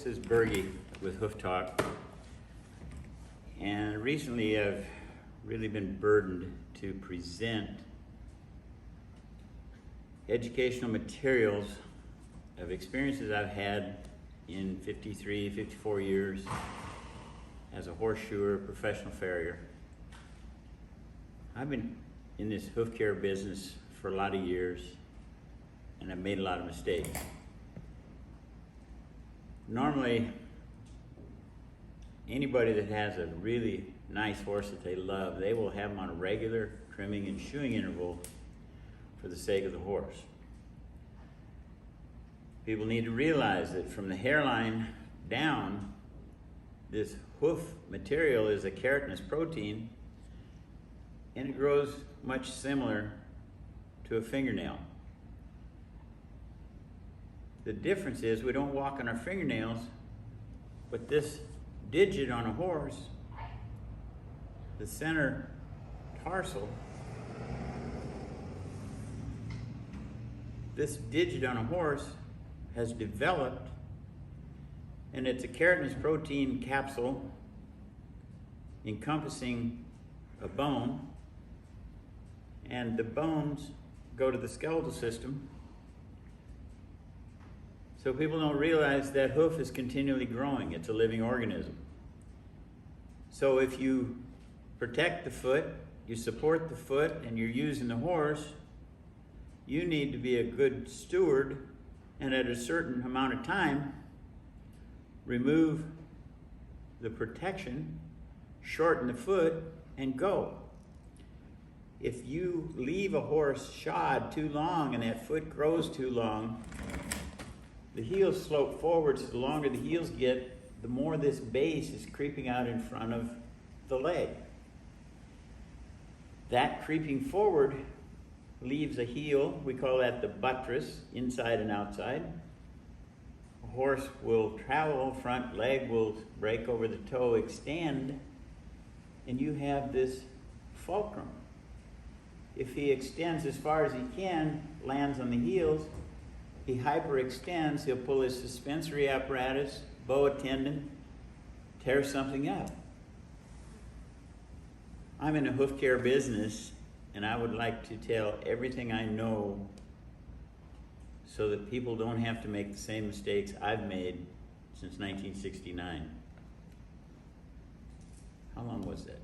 This is Bergy with HoofTalk, and recently I've really been burdened to present educational materials of experiences I've had in 53, 54 years as a horseshoer, professional farrier. I've been in this hoof care business for a lot of years, and I've made a lot of mistakes. Normally, anybody that has a really nice horse that they love, they will have them on a regular trimming and shoeing interval for the sake of the horse. People need to realize that from the hairline down, this hoof material is a keratinous protein, and it grows much similar to a fingernail. The difference is we don't walk on our fingernails, but this digit on a horse, the center tarsal, this digit on a horse has developed, and it's a keratinous protein capsule encompassing a bone, and the bones go to the skeletal system. So people don't realize that hoof is continually growing. It's a living organism. So if you protect the foot, you support the foot, and you're using the horse, you need to be a good steward, and at a certain amount of time, remove the protection, shorten the foot, and go. If you leave a horse shod too long and that foot grows too long, the heels slope forward, so the longer the heels get, the more this base is creeping out in front of the leg. That creeping forward leaves a heel, we call that the buttress, inside and outside. A horse will travel, front leg will break over the toe, extend, and you have this fulcrum. If he extends as far as he can, lands on the heels, he hyperextends, he'll pull his suspensory apparatus, bow a tendon, tear something up. I'm in a hoof care business, and I would like to tell everything I know so that people don't have to make the same mistakes I've made since 1969. How long was that?